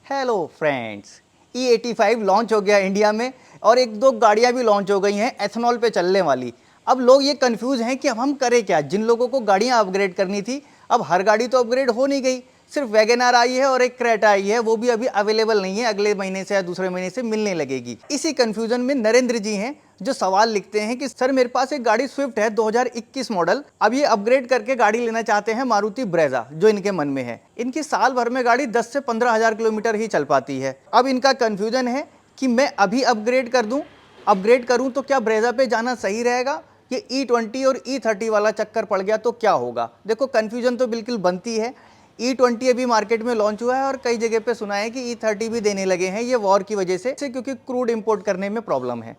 Hello friends, E85 launch हो गया India में और एक दो गाड़ियां भी लॉन्च हो गई हैं एथनॉल पे चलने वाली। अब लोग ये कंफ्यूज हैं कि अब हम करें क्या। जिन लोगों को गाड़ियां अपग्रेड करनी थी, अब हर गाड़ी तो अपग्रेड हो नहीं गई, सिर्फ वैगनआर आई है और एक क्रेटा आई है, वो भी अभी अवेलेबल नहीं है, अगले महीने से या दूसरे महीने से मिलने लगेगी। इसी कंफ्यूजन में नरेंद्र जी हैं जो सवाल लिखते हैं कि सर मेरे पास एक गाड़ी स्विफ्ट है 2021 मॉडल, अब ये अपग्रेड करके गाड़ी लेना चाहते हैं मारुति ब्रेजा जो इनके मन में है। इनकी साल भर में गाड़ी 10 से 15 हज़ार किलोमीटर ही चल पाती है। अब इनका कंफ्यूजन है कि मैं अभी अपग्रेड कर दूं, अपग्रेड करूं तो क्या ब्रेजा पे जाना सही रहेगा, ये E20 और E30 वाला चक्कर पड़ गया तो क्या होगा। देखो कंफ्यूजन तो बिल्कुल बनती है। E20 अभी मार्केट में लॉन्च हुआ है और कई जगह पे सुना है कि E30 भी देने लगे हैं, ये वॉर की वजह से, क्योंकि क्रूड इंपोर्ट करने में प्रॉब्लम है।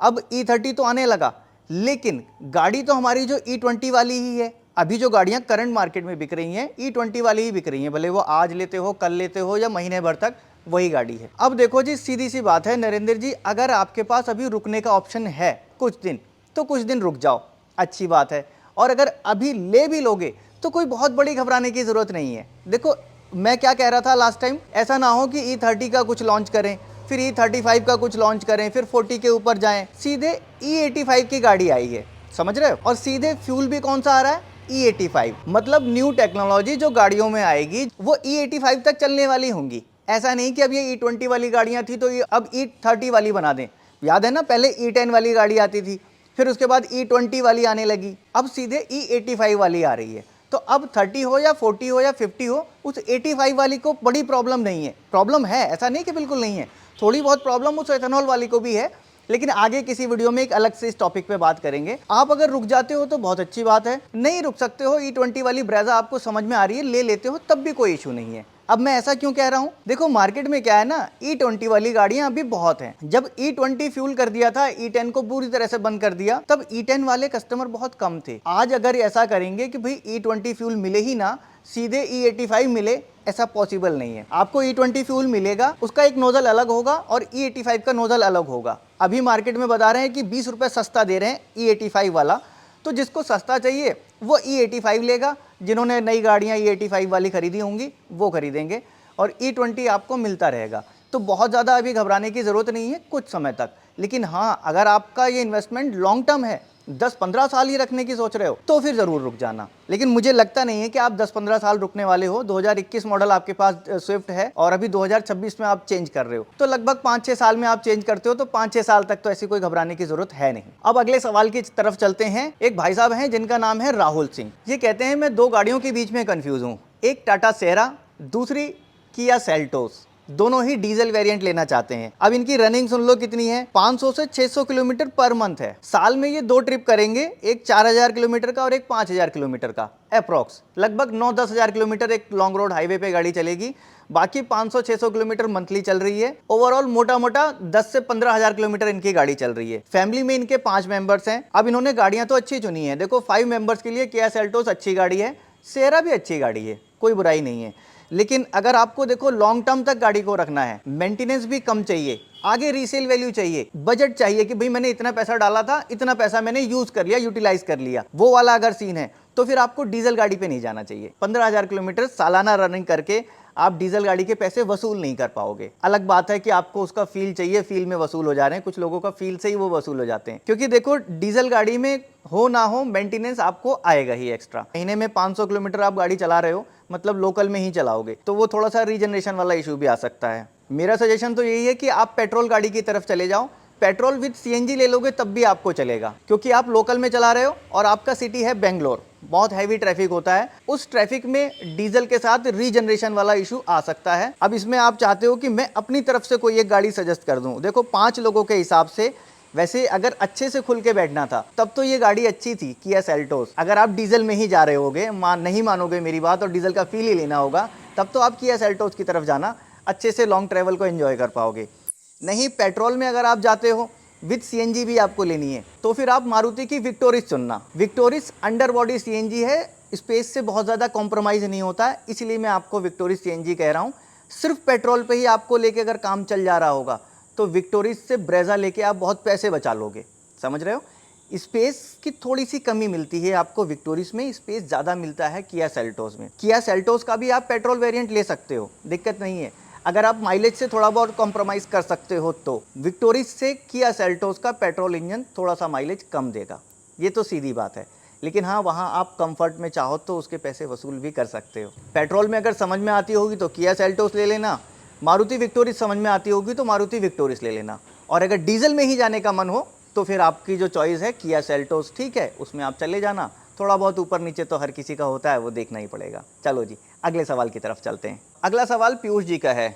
अब E30 तो आने लगा, लेकिन गाड़ी तो हमारी जो E20 वाली ही है। अभी जो गाड़ियां करंट मार्केट में बिक रही हैं E20 वाली ही बिक रही हैं, भले वो आज लेते हो, कल लेते हो या महीने भर तक वही गाड़ी है। अब देखो जी, सीधी सी बात है नरेंद्र जी, अगर आपके पास अभी रुकने का ऑप्शन है कुछ दिन, तो कुछ दिन रुक जाओ, अच्छी बात है। और अगर अभी ले भी लोगे तो कोई बहुत बड़ी घबराने की जरूरत नहीं है। देखो मैं क्या कह रहा था लास्ट टाइम, ऐसा ना हो कि E30 का कुछ लॉन्च करें, फिर E35 का कुछ लॉन्च करें, फिर 40 के ऊपर जाएं। सीधे E85 की गाड़ी आई है, समझ रहे हो, और सीधे फ्यूल भी कौन सा आ रहा है, E85। मतलब न्यू टेक्नोलॉजी जो गाड़ियों में आएगी वो E85 तक चलने वाली होंगी। ऐसा नहीं कि अब ये E20 वाली गाड़ियां थी तो ये अब E30 वाली बना दें। याद है ना, पहले E10 वाली गाड़ी आती थी, फिर उसके बाद E20 वाली आने लगी, अब सीधे E85 वाली आ रही है। तो अब 30 हो या 40 हो या 50 हो, उस 85 वाली को बड़ी प्रॉब्लम नहीं है। प्रॉब्लम है, ऐसा नहीं कि बिल्कुल नहीं है, थोड़ी बहुत प्रॉब्लम उस एथेनॉल वाली को भी है, लेकिन आगे किसी वीडियो में एक अलग से इस टॉपिक पे बात करेंगे। आप अगर रुक जाते हो तो बहुत अच्छी बात है, नहीं रुक सकते हो, E20 वाली ब्रेजा आपको समझ में आ रही है, ले लेते हो, तब भी कोई इशू नहीं है। अब मैं ऐसा क्यों कह रहा हूं, देखो मार्केट में क्या है ना, E20 वाली गाड़ियां अभी बहुत हैं। जब E20 फ्यूल कर दिया था, E10 को पूरी तरह से बंद कर दिया, तब E10 वाले कस्टमर बहुत कम थे। आज अगर ऐसा करेंगे कि भाई E20 फ्यूल मिले ही ना, सीधे E85 मिले, ऐसा पॉसिबल नहीं है। आपको E20 फ्यूल मिलेगा, उसका एक नोजल अलग होगा और E85 का नोजल अलग होगा। अभी मार्केट में बता रहे हैं कि 20 रुपए सस्ता दे रहे हैं E85 वाला, तो जिसको सस्ता चाहिए वो E85 लेगा, जिन्होंने नई गाड़ियां E85 वाली खरीदी होंगी वो खरीदेंगे, और E20 आपको मिलता रहेगा। तो बहुत ज़्यादा अभी घबराने की ज़रूरत नहीं है कुछ समय तक। लेकिन हाँ, अगर आपका ये इन्वेस्टमेंट लॉन्ग टर्म है, 10-15 साल ही रखने की सोच रहे हो, तो फिर ज़रूर रुक जाना। लेकिन मुझे लगता नहीं है कि आप 10-15 साल रुकने वाले हो। 2021 मॉडल आपके पास स्विफ्ट है और अभी 2026 में आप चेंज कर रहे हो, तो लगभग 5-6 साल में आप चेंज करते हो, तो 5-6 साल तक तो ऐसी कोई घबराने की जरूरत है नहीं। अब अगले सवाल की तरफ चलते हैं। एक भाई साहब हैं जिनका नाम है राहुल सिंह। ये कहते हैं मैं दो गाड़ियों के बीच में कंफ्यूज हूँ, एक टाटा सेरा, दूसरी किया सेल्टोस, दोनों ही डीजल वेरिएंट लेना चाहते हैं। अब इनकी रनिंग सुन लो कितनी है, 500 से 600 किलोमीटर पर मंथ है। साल में ये 2 ट्रिप करेंगे, एक 4000 किलोमीटर का और एक 5000 किलोमीटर का, अप्रॉक्स लगभग 9-10 हज़ार किलोमीटर एक लॉन्ग रोड हाईवे पे गाड़ी चलेगी। बाकी 500-600 किलोमीटर मंथली चल रही है। ओवरऑल मोटा मोटा 10 से 15 हज़ार किलोमीटर इनकी गाड़ी चल रही है। फैमिली में इनके 5 मेंबर्स हैं। अब इन्होंने गाड़ियां तो अच्छी चुनी है, देखो 5 मेंबर्स के लिए किया सेल्टोस अच्छी गाड़ी है, सेरा भी अच्छी गाड़ी है, कोई बुराई नहीं है। लेकिन अगर आपको देखो लॉन्ग टर्म तक गाड़ी को रखना है, मेंटेनेंस भी कम चाहिए, आगे रीसेल वैल्यू चाहिए, बजट चाहिए कि भाई मैंने इतना पैसा डाला था, इतना पैसा मैंने यूज कर लिया, यूटिलाइज कर लिया, वो वाला अगर सीन है, तो फिर आपको डीजल गाड़ी पे नहीं जाना चाहिए। 15,000 किलोमीटर सालाना रनिंग करके आप डीजल गाड़ी के पैसे वसूल नहीं कर पाओगे। अलग बात है कि आपको उसका फील चाहिए, फील में वसूल हो जा रहे हैं, कुछ लोगों का फील से ही वो वसूल हो जाते हैं। क्योंकि देखो डीजल गाड़ी में हो ना हो मेंटेनेंस आपको आएगा ही एक्स्ट्रा। महीने में 500 किलोमीटर आप गाड़ी चला रहे हो, मतलब लोकल में ही चलाओगे, तो वो थोड़ा सा रीजनरेशन वाला इशू भी आ सकता है। मेरा सजेशन तो यही है कि आप पेट्रोल गाड़ी की तरफ चले जाओ। पेट्रोल विद सीएनजी ले लोगे तब भी आपको चलेगा, क्योंकि आप लोकल में चला रहे हो और आपका सिटी है बेंगलोर, बहुत हैवी ट्रैफिक होता है। उस ट्रैफिक में डीजल के साथ रीजनरेशन वाला इशू आ सकता है। अब इसमें आप चाहते हो कि मैं अपनी तरफ से कोई एक गाड़ी सजेस्ट कर दूं, देखो 5 लोगों के हिसाब से, वैसे अगर अच्छे से खुल के बैठना था तब तो ये गाड़ी अच्छी थी, किया सेल्टोस। अगर आप डीजल में ही जा रहे होगे, नहीं मानोगे मेरी बात, और डीजल का फील ही लेना होगा, तब तो आप किया सेल्टोस की तरफ जाना, अच्छे से लॉन्ग ट्रैवल को एंजॉय कर पाओगे। नहीं, पेट्रोल में अगर आप जाते हो, विद सीएनजी भी आपको लेनी है, तो फिर आप मारुति की विक्टोरिस चुनना। विक्टोरिस अंडर बॉडी सीएनजी है, स्पेस से बहुत ज़्यादा कॉम्प्रोमाइज़ नहीं होता है, इसलिए मैं आपको विक्टोरिस सीएनजी कह रहा हूँ। सिर्फ पेट्रोल पे ही आपको लेके अगर काम चल जा रहा होगा, तो विक्टोरिस से ब्रेजा लेके आप बहुत पैसे बचा लोगे, समझ रहे हो। स्पेस की थोड़ी सी कमी मिलती है आपको विक्टोरिस में, स्पेस ज़्यादा मिलता है किया सेल्टोस में। किया सेल्टोस का भी आप पेट्रोल वेरिएंट ले सकते हो, दिक्कत नहीं है। अगर आप माइलेज से थोड़ा बहुत कॉम्प्रोमाइज़ कर सकते हो तो विक्टोरिस से किया सेल्टोस का पेट्रोल इंजन थोड़ा सा माइलेज कम देगा, ये तो सीधी बात है। लेकिन हाँ, वहाँ आप कंफर्ट में चाहो तो उसके पैसे वसूल भी कर सकते हो। पेट्रोल में अगर समझ में आती होगी तो किया सेल्टोस ले लेना, मारुति विक्टोरिस समझ में आती होगी तो मारुति विक्टोरिस ले लेना, और अगर डीजल में ही जाने का मन हो तो फिर आपकी जो चॉइस है किया सेल्टोस ठीक है, उसमें आप चले जाना। थोड़ा बहुत ऊपर नीचे तो हर किसी का होता है, वो देखना ही पड़ेगा। चलो जी, अगले सवाल की तरफ चलते हैं। अगला सवाल पीयूष जी का है,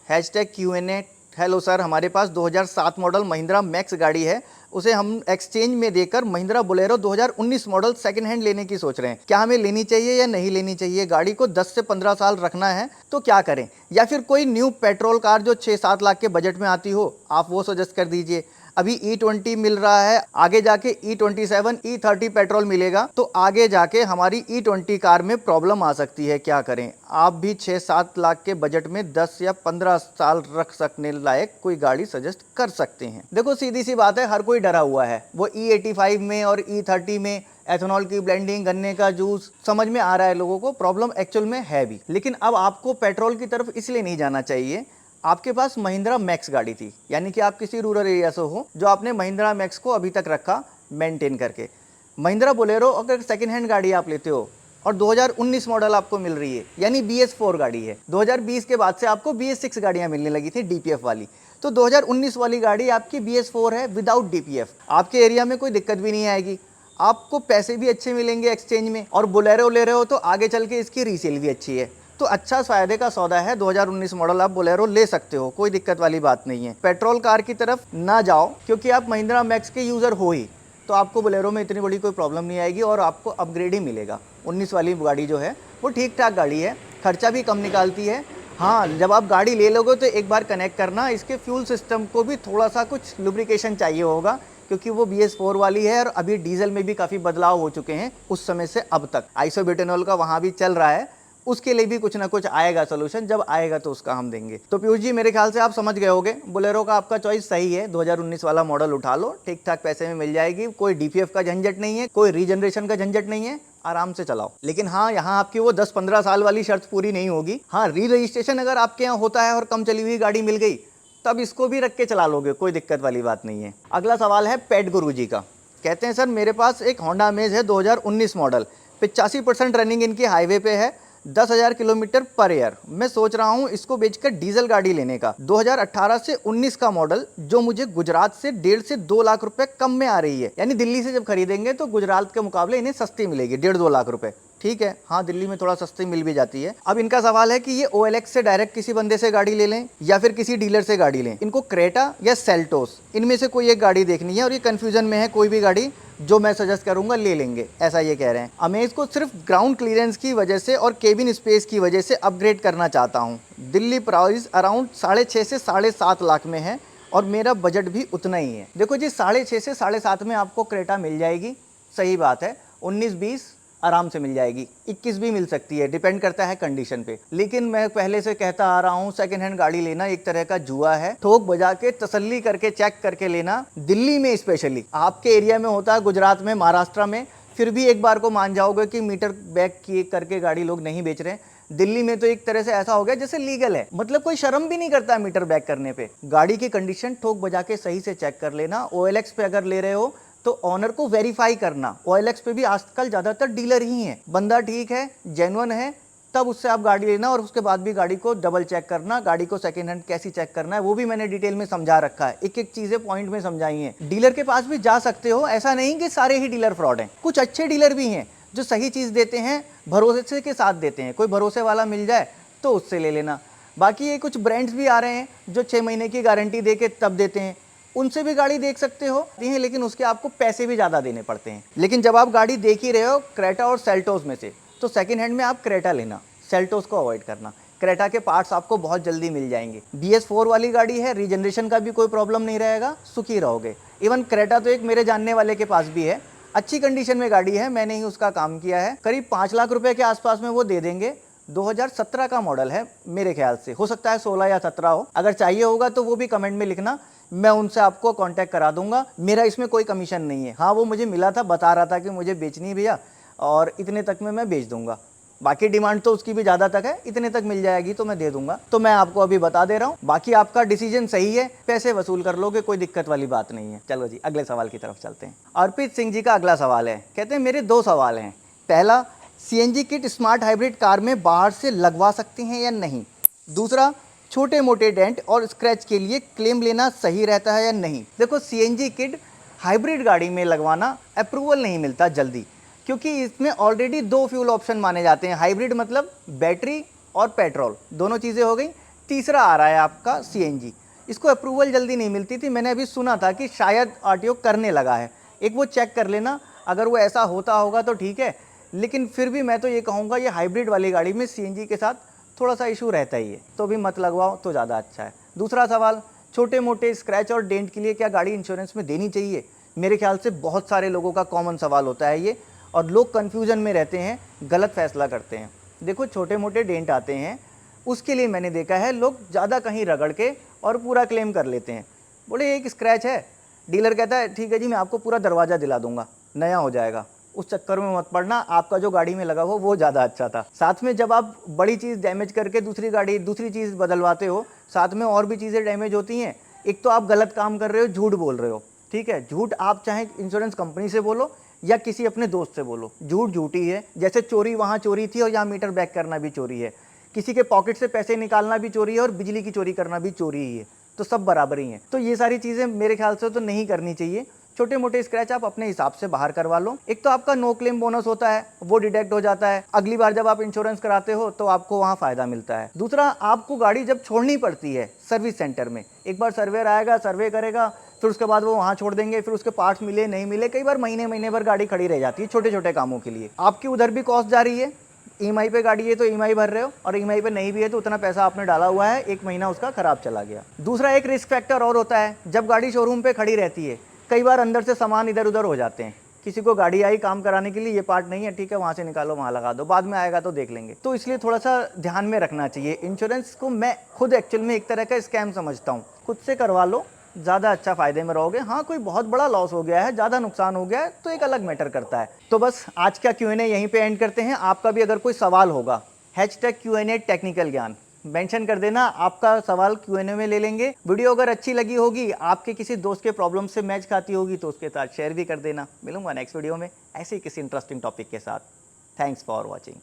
#Q&A। हेलो सर, हमारे पास 2007 मॉडल महिंद्रा मैक्स गाड़ी है, उसे हम एक्सचेंज में देकर Mahindra Bolero 2019 model second hand लेने की सोच रहे हैं। क्या हमें लेनी चाहिए या नहीं लेनी चाहिए? गाड़ी को 10 से 15 साल रखना है तो क्या करें? या फिर कोई न्यू पेट्रोल कार जो 6-7 लाख के बजट में आती हो, आप वो सजेस्ट कर दीजिए। अभी E20 मिल रहा है, आगे जाके E27, E30 पेट्रोल मिलेगा, तो आगे जाके हमारी E20 कार में प्रॉब्लम आ सकती है, क्या करें? आप भी 6-7 लाख के बजट में 10 या 15 साल रख सकने लायक कोई गाड़ी सजेस्ट कर सकते हैं। देखो सीधी सी बात है, हर कोई डरा हुआ है। वो E85 में और E30 में एथेनॉल की ब्लेंडिंग, गन्ने का जूस, समझ में आ रहा है लोगों को, प्रॉब्लम एक्चुअल में है भी। लेकिन अब आपको पेट्रोल की तरफ इसलिए नहीं जाना चाहिए। आपके पास महिंद्रा मैक्स गाड़ी थी, यानी कि आप किसी रूरल एरिया से हो जो आपने महिंद्रा मैक्स को अभी तक रखा मेंटेन करके। महिंद्रा बोलेरो अगर सेकंड हैंड गाड़ी आप लेते हो और 2019 मॉडल आपको मिल रही है, यानी BS4 गाड़ी है। 2020 के बाद से आपको BS6 गाड़ियां मिलने लगी थी DPF वाली, तो 2019 वाली गाड़ी आपकी BS4 है विदाउट DPF। आपके एरिया में कोई दिक्कत भी नहीं आएगी, आपको पैसे भी अच्छे मिलेंगे एक्सचेंज में, और बोलेरो ले रहे हो तो आगे चल के इसकी रीसेल भी अच्छी है। तो अच्छा फायदे का सौदा है। 2019 मॉडल आप बोलेरो ले सकते हो, कोई दिक्कत वाली बात नहीं है। पेट्रोल कार की तरफ ना जाओ, क्योंकि आप महिंद्रा मैक्स के यूज़र हो ही, तो आपको बोलेरो में इतनी बड़ी कोई प्रॉब्लम नहीं आएगी और आपको अपग्रेड ही मिलेगा। 19 वाली गाड़ी जो है वो ठीक ठाक गाड़ी है, खर्चा भी कम निकालती है। हाँ, जब आप गाड़ी ले लोगे तो एक बार कनेक्ट करना, इसके फ्यूल सिस्टम को भी थोड़ा सा कुछ लुब्रिकेशन चाहिए होगा, क्योंकि वो BS4 वाली है और अभी डीजल में भी काफ़ी बदलाव हो चुके हैं उस समय से अब तक। आइसोब्यूटेनॉल का वहाँ भी चल रहा है, उसके लिए भी कुछ ना कुछ आएगा सोल्यूशन, जब आएगा तो उसका हम देंगे। तो पीयूष जी, मेरे ख्याल से आप समझ गए होंगे, बोलेरो का आपका चॉइस सही है। 2019 वाला मॉडल उठा लो, ठीक ठाक पैसे में मिल जाएगी, कोई DPF का झंझट नहीं है, कोई रीजनरेशन का झंझट नहीं है, आराम से चलाओ। लेकिन हाँ, यहाँ आपकी वो 10-15 साल वाली शर्त पूरी नहीं होगी। हाँ, री रजिस्ट्रेशन अगर आपके यहाँ होता है और कम चली हुई गाड़ी मिल गई, तब इसको भी रख के चला लोगे, कोई दिक्कत वाली बात नहीं है। अगला सवाल है पेट गुरु जी का। कहते हैं सर, मेरे पास एक होंडा अमेज है 2019 मॉडल, 85% रनिंग इनकी हाईवे पे है, 10,000 किलोमीटर पर ईयर। मैं सोच रहा हूँ इसको बेचकर डीजल गाड़ी लेने का। 2018 से 19 का मॉडल, जो मुझे गुजरात से 1.5 से 2 लाख रुपए कम में आ रही है, यानी दिल्ली से जब खरीदेंगे तो गुजरात के मुकाबले इन्हें सस्ती मिलेगी, 1.5-2 लाख रुपए। ठीक है, हाँ, दिल्ली में थोड़ा सस्ती मिल भी जाती है। अब इनका सवाल है कि ये OLX से डायरेक्ट किसी बंदे से गाड़ी ले लें या फिर किसी डीलर से गाड़ी लें। इनको क्रेटा या सेल्टोस, इनमें से कोई एक गाड़ी देखनी है और ये कंफ्यूजन में है। कोई भी गाड़ी जो मैं सजेस्ट करूंगा ले लेंगे, ऐसा ये कह रहे हैं। अमेज को सिर्फ ग्राउंड क्लियरेंस की वजह से और केबिन स्पेस की वजह से अपग्रेड करना चाहता हूँ। दिल्ली प्राइस अराउंड 6.5 से 7.5 लाख में है और मेरा बजट भी उतना ही है। देखो जी, 6.5 से 7.5 में आपको क्रेटा मिल जाएगी, सही बात है। 19-20 आराम से मिल जाएगी, 21 भी मिल सकती है, डिपेंड करता है कंडीशन पे। लेकिन मैं पहले से कहता आ रहा हूँ, सेकंड हैंड गाड़ी लेना एक तरह का जुआ है। ठोक बजा के तसल्ली करके चेक करके लेना। दिल्ली में स्पेशली, आपके एरिया में होता है, गुजरात में, महाराष्ट्र में, फिर भी एक बार को मान जाओगे कि मीटर बैक किए करके गाड़ी लोग नहीं बेच रहे। दिल्ली में तो एक तरह से ऐसा हो गया जैसे लीगल है, मतलब कोई शर्म भी नहीं करता मीटर बैक करने पे। गाड़ी की कंडीशन ठोक बजा के सही से चेक कर लेना। OLX पे अगर ले रहे हो तो ऑनर को वेरीफाई करना। OLX पे भी आजकल ज़्यादातर डीलर ही हैं, बंदा ठीक है, जेन्युइन है, तब उससे आप गाड़ी लेना। और उसके बाद भी गाड़ी को डबल चेक करना, गाड़ी को सेकंड हैंड कैसी चेक करना है वो भी मैंने डिटेल में समझा रखा है, एक एक चीज़ें पॉइंट में समझाई हैं। डीलर के पास भी जा सकते हो, ऐसा नहीं कि सारे ही डीलर फ्रॉड हैं। कुछ अच्छे डीलर भी हैं जो सही चीज़ देते हैं, भरोसे के साथ देते हैं। कोई भरोसे वाला मिल जाए तो उससे ले लेना। बाकी ये कुछ ब्रांड्स भी आ रहे हैं जो 6 महीने की गारंटी दे के तब देते हैं, उनसे भी गाड़ी देख सकते हो, लेकिन उसके आपको पैसे भी ज़्यादा देने पड़ते हैं। लेकिन जब आप गाड़ी देख ही रहे हो क्रेटा और सेल्टोस में से, तो सेकंड हैंड में आप क्रेटा लेना, सेल्टोस को अवॉइड करना। क्रेटा के पार्ट्स आपको बहुत जल्दी मिल जाएंगे। BS4 वाली गाड़ी है, रीजनरेशन का भी कोई प्रॉब्लम नहीं रहेगा, सुखी रहोगे। इवन क्रेटा तो एक मेरे जानने वाले के पास भी है, अच्छी कंडीशन में गाड़ी है, मैंने ही उसका काम किया है। करीब 5 लाख रुपए के आसपास में वो दे देंगे। 2017 का मॉडल है मेरे ख्याल से, हो सकता है 16 या 17 हो। अगर चाहिए होगा तो वो भी कमेंट में लिखना, मैं उनसे आपको कांटेक्ट करा दूंगा। मेरा इसमें कोई कमीशन नहीं है। हाँ, वो मुझे मिला था, बता रहा था कि मुझे बेचनी है भैया और इतने तक में मैं बेच दूंगा, बाकी डिमांड तो उसकी भी ज़्यादा तक है, इतने तक मिल जाएगी तो मैं दे दूंगा। तो मैं आपको अभी बता दे रहा हूँ, बाकी आपका डिसीजन सही है, पैसे वसूल कर लोगे, कोई दिक्कत वाली बात नहीं है। चलो जी अगले सवाल की तरफ चलते हैं। अर्पित सिंह जी का अगला सवाल है, कहते हैं मेरे 2 सवाल हैं। पहला, CNG kit smart hybrid car में बाहर से लगवा सकते हैं या नहीं। दूसरा, छोटे मोटे डेंट और स्क्रैच के लिए क्लेम लेना सही रहता है या नहीं। देखो, सीएनजी किट हाइब्रिड गाड़ी में लगवाना अप्रूवल नहीं मिलता जल्दी, क्योंकि इसमें ऑलरेडी 2 फ्यूल ऑप्शन माने जाते हैं। हाइब्रिड मतलब बैटरी और पेट्रोल, दोनों चीज़ें हो गई। तीसरा आ रहा है आपका सीएनजी, इसको अप्रूवल जल्दी नहीं मिलती थी। मैंने अभी सुना था कि शायद आरटीओ करने लगा है, एक वो चेक कर लेना, अगर वो ऐसा होता होगा तो ठीक है। लेकिन फिर भी मैं तो ये कहूँगा, ये हाइब्रिड वाली गाड़ी में सीएनजी के साथ थोड़ा सा इशू रहता ही है, तो भी मत लगवाओ तो ज़्यादा अच्छा है। दूसरा सवाल, छोटे मोटे स्क्रैच और डेंट के लिए क्या गाड़ी इंश्योरेंस में देनी चाहिए। मेरे ख्याल से बहुत सारे लोगों का कॉमन सवाल होता है ये, और लोग कन्फ्यूजन में रहते हैं, गलत फैसला करते हैं। देखो, छोटे मोटे डेंट आते हैं, उसके लिए मैंने देखा है लोग ज़्यादा कहीं रगड़ के और पूरा क्लेम कर लेते हैं। बोले एक स्क्रैच है, डीलर कहता है ठीक है जी मैं आपको पूरा दरवाज़ा दिला दूंगा, नया हो जाएगा। उस चक्कर में मत पड़ना, आपका जो गाड़ी में लगा हो वो ज़्यादा अच्छा था। साथ में जब आप बड़ी चीज़ डैमेज करके दूसरी चीज़ बदलवाते हो, साथ में और भी चीज़ें डैमेज होती हैं। एक तो आप गलत काम कर रहे हो, झूठ बोल रहे हो, ठीक है। झूठ आप चाहे इंश्योरेंस कंपनी से बोलो या किसी अपने दोस्त से बोलो, झूठ झूठी है। जैसे चोरी वहाँ चोरी थी और यहाँ मीटर बैक करना भी चोरी है, किसी के पॉकेट से पैसे निकालना भी चोरी है और बिजली की चोरी करना भी चोरी ही है, तो सब बराबर ही हैं। तो ये सारी चीज़ें मेरे ख्याल से तो नहीं करनी चाहिए। छोटे मोटे स्क्रैच आप अपने हिसाब से बाहर करवा लो। एक तो आपका नो क्लेम बोनस होता है, वो डिडक्ट हो जाता है, अगली बार जब आप इंश्योरेंस कराते हो तो आपको वहाँ फ़ायदा मिलता है। दूसरा, आपको गाड़ी जब छोड़नी पड़ती है सर्विस सेंटर में, एक बार सर्वेयर आएगा, सर्वे करेगा, फिर उसके बाद वो वहाँ छोड़ देंगे, फिर उसके पार्ट्स मिले नहीं मिले, कई बार महीने भर गाड़ी खड़ी रह जाती है छोटे छोटे कामों के लिए। आपकी उधर भी कॉस्ट जा रही है। ईएमआई पे गाड़ी है तो ईएमआई भर रहे हो, और ईएमआई पे नहीं भी है तो उतना पैसा आपने डाला हुआ है, 1 महीना उसका खराब चला गया। दूसरा, एक रिस्क फैक्टर और होता है, जब गाड़ी शोरूम पे खड़ी रहती है, कई बार अंदर से सामान इधर उधर हो जाते हैं। किसी को गाड़ी आई काम कराने के लिए, ये पार्ट नहीं है, ठीक है वहाँ से निकालो वहाँ लगा दो, बाद में आएगा तो देख लेंगे। तो इसलिए थोड़ा सा ध्यान में रखना चाहिए। इंश्योरेंस को मैं खुद एक्चुअल में एक तरह का स्कैम समझता हूँ। खुद से करवा लो, ज़्यादा अच्छा फ़ायदे में रहोगे। हाँ, कोई बहुत बड़ा लॉस हो गया है, ज़्यादा नुकसान हो गया है तो एक अलग मैटर करता है। तो बस आज का Q&A यहीं पे एंड करते हैं। आपका भी अगर कोई सवाल होगा, #Q&A टेक्निकल ज्ञान मेंशन कर देना, आपका सवाल Q&A में ले लेंगे। वीडियो अगर अच्छी लगी होगी, आपके किसी दोस्त के प्रॉब्लम से मैच खाती होगी तो उसके साथ शेयर भी कर देना। मिलूंगा नेक्स्ट वीडियो में ऐसे ही किसी इंटरेस्टिंग टॉपिक के साथ। Thanks for watching.